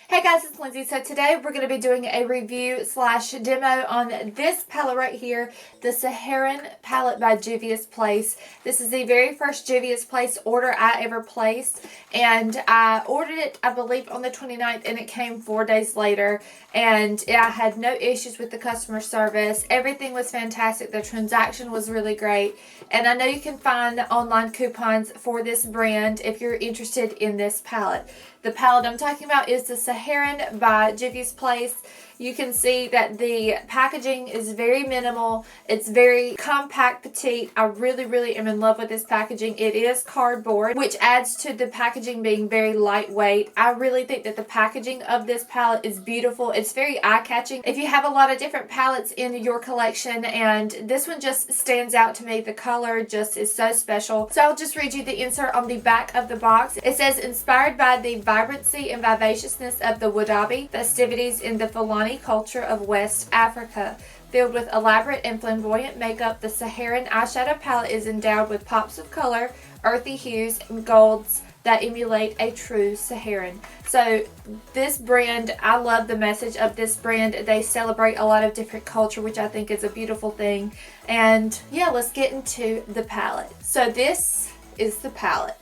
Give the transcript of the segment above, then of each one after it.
Hey guys, it's Lindsay. So today we're going to be doing a review slash demo on this palette right here, the Saharan palette by Juvia's Place. This is the very first Juvia's Place order I ever placed, and I ordered it, I believe, on the 29th, and it came 4 days later, and I had no issues with the customer service. Everything was fantastic. The transaction was really great, and I know you can find online coupons for this brand if you're interested in this palette. The palette I'm talking about is the Saharan by Juvia's Place. You can see that the packaging is very minimal. It's very compact, petite. I really am in love with this packaging. It is cardboard, which adds to the packaging being very lightweight. I really think that the packaging of this palette is beautiful. It's very eye-catching. If you have a lot of different palettes in your collection, and this one just stands out to me. The color just is so special. So I'll just read you the insert on the back of the box. It says, inspired by the vibrancy and vivaciousness of the Wadabi festivities in the Fulani culture of West Africa. Filled with elaborate and flamboyant makeup, the Saharan eyeshadow palette is endowed with pops of color, earthy hues, and golds that emulate a true Saharan. So this brand, I love the message of this brand. They celebrate a lot of different culture, which I think is a beautiful thing. And yeah, let's get into the palette. So this is the palette.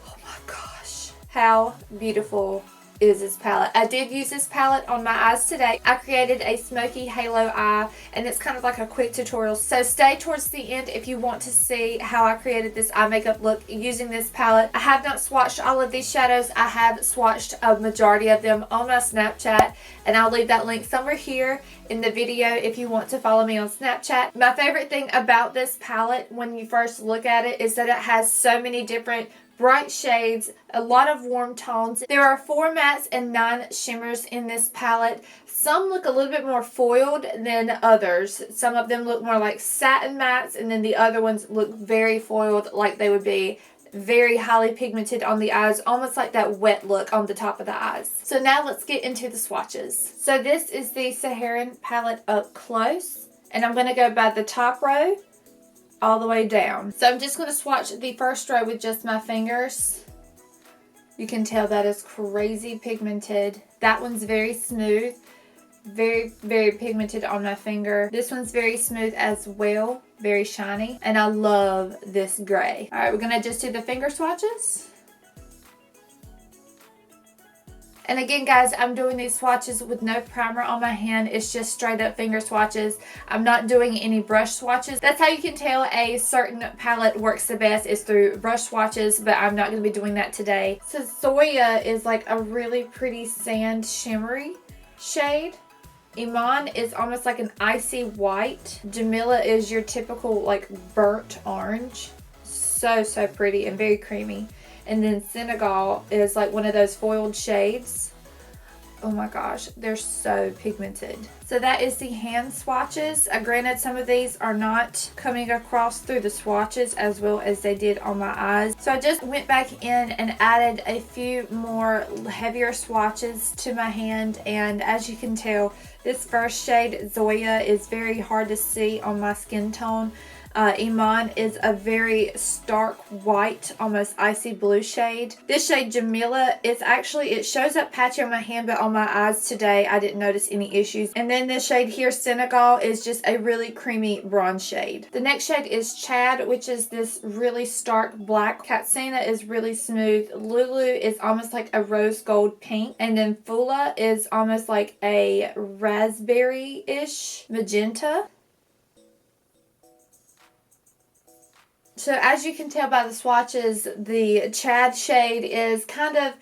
Oh my gosh, how beautiful is this palette. I did use this palette on my eyes today. I created a smoky halo eye, and it's kind of like a quick tutorial, so stay towards the end if you want to see how I created this eye makeup look using this palette. I have not swatched all of these shadows. I have swatched a majority of them on my Snapchat, and I'll leave that link somewhere here in the video if you want to follow me on Snapchat. My favorite thing about this palette when you first look at it is that it has so many different bright shades, a lot of warm tones. There are 4 mattes and 9 shimmers in this palette. Some look a little bit more foiled than others. Some of them look more like satin mattes, and then the other ones look very foiled, like they would be very highly pigmented on the eyes, almost like that wet look on the top of the eyes. So now let's get into the swatches. So this is the Saharan palette up close, and I'm going to go by the top row all the way down. So I'm just going to swatch the first row with just my fingers. You can tell that is crazy pigmented. That one's very smooth, very pigmented on my finger. This one's very smooth as well, very shiny, and I love this gray. All right, we're going to just do the finger swatches. And again, guys, I'm doing these swatches with no primer on my hand. It's just straight up finger swatches. I'm not doing any brush swatches. That's how you can tell a certain palette works the best, is through brush swatches, but I'm not going to be doing that today. So Zoya is like a really pretty sand shimmery shade. Iman is almost like an icy white. Jamila is your typical like burnt orange. So pretty and very creamy. And then Senegal is like one of those foiled shades. Oh my gosh, they're so pigmented. So that is the hand swatches. Granted, some of these are not coming across through the swatches as well as they did on my eyes. So I just went back in and added a few more heavier swatches to my hand. And as you can tell, this first shade, Zoya, is very hard to see on my skin tone. Iman is a very stark white, almost icy blue shade. This shade, Jamila, is actually, it shows up patchy on my hand, but on my eyes today, I didn't notice any issues. And then this shade here, Senegal, is just a really creamy bronze shade. The next shade is Chad, which is this really stark black. Katsina is really smooth. Lulu is almost like a rose gold pink. And then Fula is almost like a raspberry-ish magenta. So as you can tell by the swatches, the Chad shade is kind of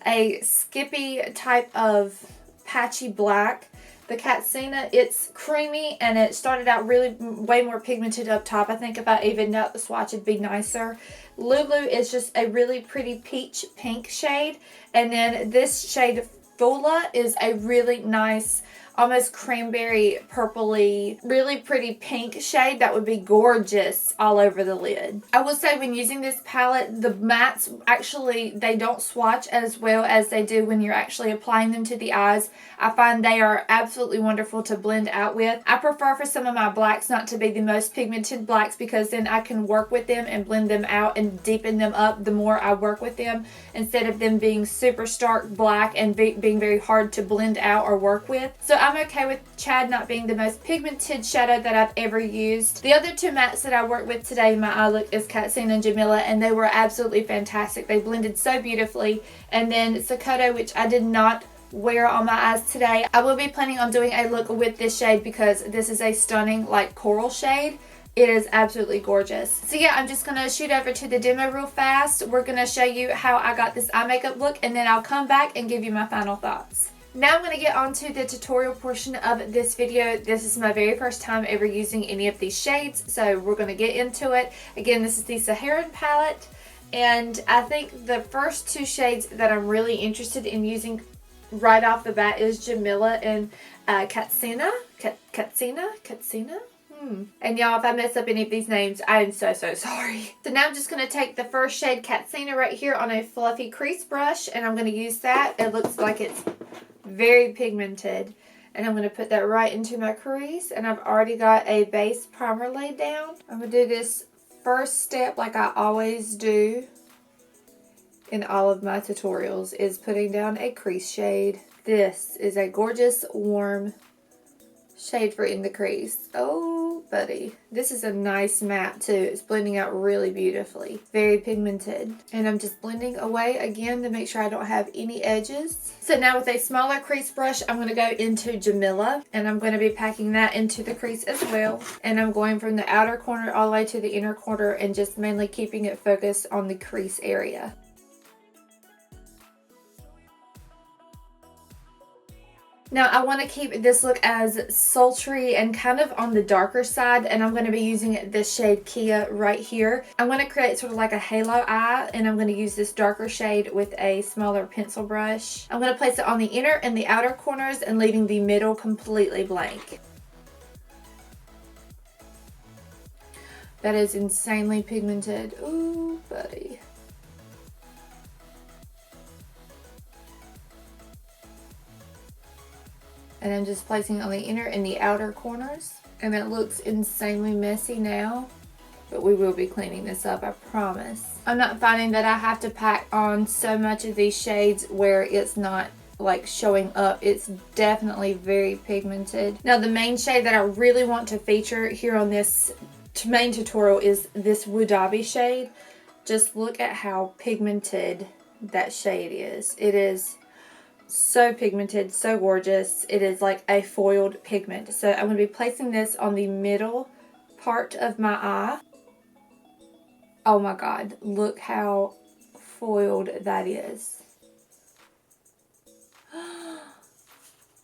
a skippy type of patchy black. The Katsina, it's creamy, and it started out really way more pigmented up top. I think if I evened out the swatch, it'd be nicer. Lulu is just a really pretty peach pink shade. And then this shade, Fula, is a really nice, almost cranberry purpley, really pretty pink shade that would be gorgeous all over the lid. I will say when using this palette, the mattes actually, they don't swatch as well as they do when you're actually applying them to the eyes. I find they are absolutely wonderful to blend out with. I prefer for some of my blacks not to be the most pigmented blacks because then I can work with them and blend them out and deepen them up the more I work with them, instead of them being super stark black and being very hard to blend out or work with. So I'm okay with Chad not being the most pigmented shadow that I've ever used. The other two mattes that I worked with today in my eye look is Catsuit and Jamila, and they were absolutely fantastic. They blended so beautifully. And then Sakoto, which I did not wear on my eyes today. I will be planning on doing a look with this shade because this is a stunning like coral shade. It is absolutely gorgeous. So yeah, I'm just going to shoot over to the demo real fast. We're going to show you how I got this eye makeup look, and then I'll come back and give you my final thoughts. Now I'm going to get on to the tutorial portion of this video. This is my very first time ever using any of these shades, so we're going to get into it. Again, this is the Saharan palette, and I think the first two shades that I'm really interested in using right off the bat is Jamila and Katsina. And y'all, if I mess up any of these names, I am so sorry. So now I'm just going to take the first shade, Katsina, right here on a fluffy crease brush, and I'm going to use that. It looks like it's very pigmented, and I'm going to put that right into my crease, and I've already got a base primer laid down. I'm going to do this first step like I always do in all of my tutorials, is putting down a crease shade. This is a gorgeous warm shade for in the crease. Oh buddy, this is a nice matte too. It's blending out really beautifully, very pigmented, and I'm just blending away again to make sure I don't have any edges. So now with a smaller crease brush, I'm going to go into Jamila, and I'm going to be packing that into the crease as well, and I'm going from the outer corner all the way to the inner corner and just mainly keeping it focused on the crease area. Now I want to keep this look as sultry and kind of on the darker side, and I'm going to be using this shade Kia right here. I'm going to create sort of like a halo eye, and I'm going to use this darker shade with a smaller pencil brush. I'm going to place it on the inner and the outer corners and leaving the middle completely blank. That is insanely pigmented. Ooh, buddy. And I'm just placing it on the inner and the outer corners. And it looks insanely messy now, but we will be cleaning this up, I promise. I'm not finding that I have to pack on so much of these shades where it's not like showing up. It's definitely very pigmented. Now the main shade that I really want to feature here on this main tutorial is this Woodabi shade. Just look at how pigmented that shade is. It is so pigmented, so gorgeous. It is like a foiled pigment. So I'm going to be placing this on the middle part of my eye. Oh my god, look how foiled that is.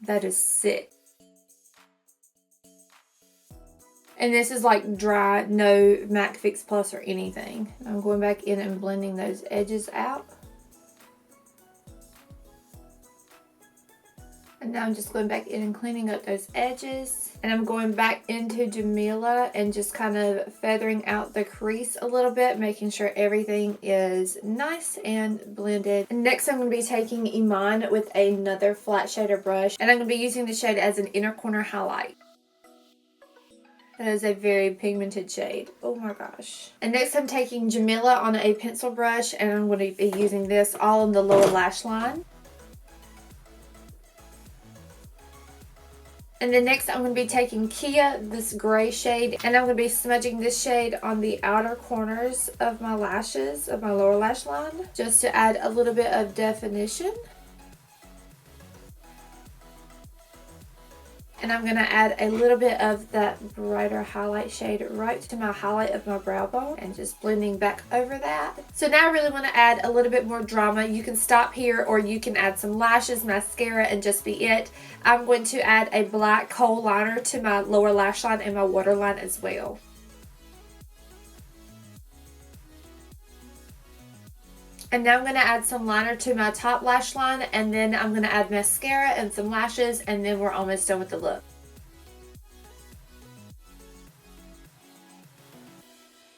That is sick. And this is like dry, no MAC Fix Plus or anything. I'm going back in and blending those edges out. And now I'm just going back in and cleaning up those edges. And I'm going back into Jamila and just kind of feathering out the crease a little bit, making sure everything is nice and blended. And next I'm going to be taking Iman with another flat shader brush. And I'm going to be using the shade as an inner corner highlight. That is a very pigmented shade. Oh my gosh. And next I'm taking Jamila on a pencil brush, and I'm going to be using this all on the lower lash line. And then next I'm going to be taking Kia, this gray shade, and I'm going to be smudging this shade on the outer corners of my lashes, of my lower lash line, just to add a little bit of definition. And I'm going to add a little bit of that brighter highlight shade right to my highlight of my brow bone, and just blending back over that. So now I really want to add a little bit more drama. You can stop here, or you can add some lashes, mascara, and just be it. I'm going to add a black kohl liner to my lower lash line and my waterline as well. And now I'm going to add some liner to my top lash line, and then I'm going to add mascara and some lashes, and then we're almost done with the look.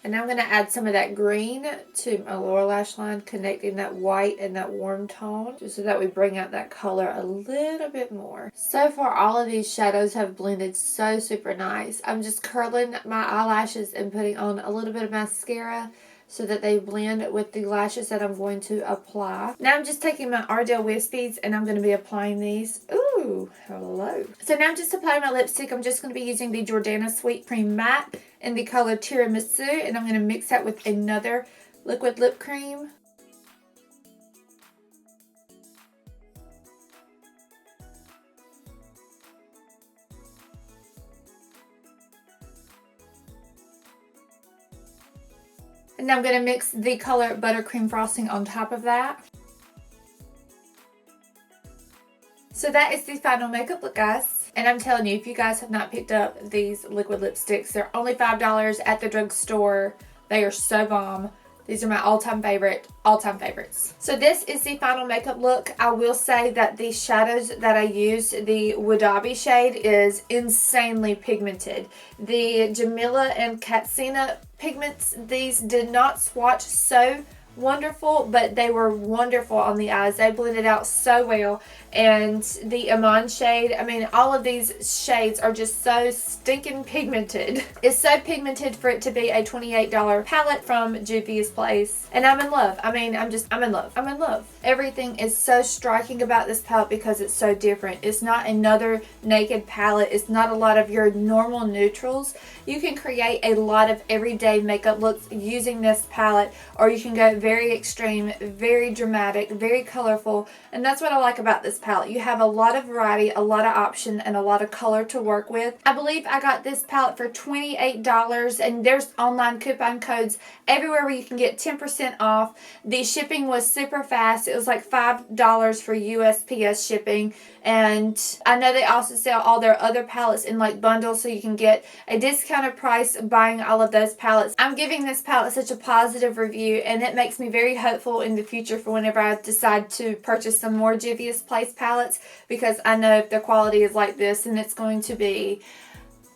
And now I'm going to add some of that green to my lower lash line, connecting that white and that warm tone, just so that we bring out that color a little bit more. So far, all of these shadows have blended so super nice. I'm just curling my eyelashes and putting on a little bit of mascara so that they blend with the lashes that I'm going to apply. Now I'm just taking my Ardell Wispies and I'm going to be applying these. Ooh, hello. So now I'm just applying my lipstick. I'm just going to be using the Jordana Sweet Cream Matte in the color Tiramisu, and I'm going to mix that with another liquid lip cream. And now I'm going to mix the color Buttercream Frosting on top of that. So that is the final makeup look, guys. And I'm telling you, if you guys have not picked up these liquid lipsticks, they're only $5 at the drugstore. They are so bomb. These are my all-time favorites. So this is the final makeup look. I will say that the shadows that I used, the Wadabi shade, is insanely pigmented. The Jamila and Katsina pigments, these did not swatch so wonderful, but they were wonderful on the eyes. They blended out so well. And the Iman shade, I mean, all of these shades are just so stinking pigmented. It's so pigmented for it to be a $28 palette from Juvia's place. And I'm in love. I mean, I'm in love. I'm in love. Everything is so striking about this palette because it's so different. It's not another naked palette. It's not a lot of your normal neutrals. You can create a lot of everyday makeup looks using this palette, or you can go very extreme, very dramatic, very colorful. And that's what I like about this palette. You have a lot of variety, a lot of option, and a lot of color to work with. I believe I got this palette for $28, and there's online coupon codes everywhere where you can get 10% off. The shipping was super fast. It was like $5 for USPS shipping. And I know they also sell all their other palettes in like bundles, so you can get a discounted price buying all of those palettes. I'm giving this palette such a positive review, and it makes me very hopeful in the future for whenever I decide to purchase some more Juvia's Place palettes, because I know if the quality is like this, and it's going to be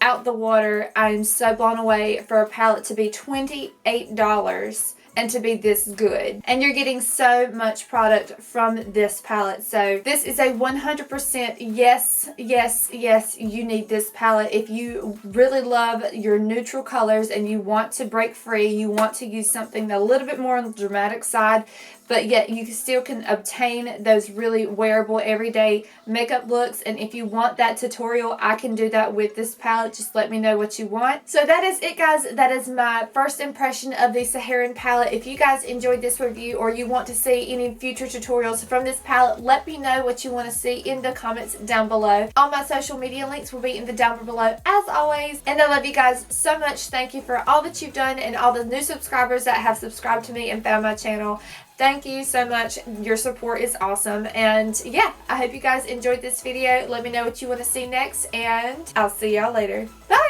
out the water. I'm so blown away for a palette to be $28 and to be this good. And you're getting so much product from this palette. So this is a 100% yes, yes, yes, you need this palette. If you really love your neutral colors and you want to break free, you want to use something a little bit more on the dramatic side, but yet you still can obtain those really wearable everyday makeup looks. And if you want that tutorial, I can do that with this palette. Just let me know what you want. So that is it, guys. That is my first impression of the Saharan palette. If you guys enjoyed this review, or you want to see any future tutorials from this palette, let me know what you want to see in the comments down below. All my social media links will be in the down below as always. And I love you guys so much. Thank you for all that you've done, and all the new subscribers that have subscribed to me and found my channel. Thank you so much. Your support is awesome. And yeah, I hope you guys enjoyed this video. Let me know what you want to see next, and I'll see y'all later. Bye!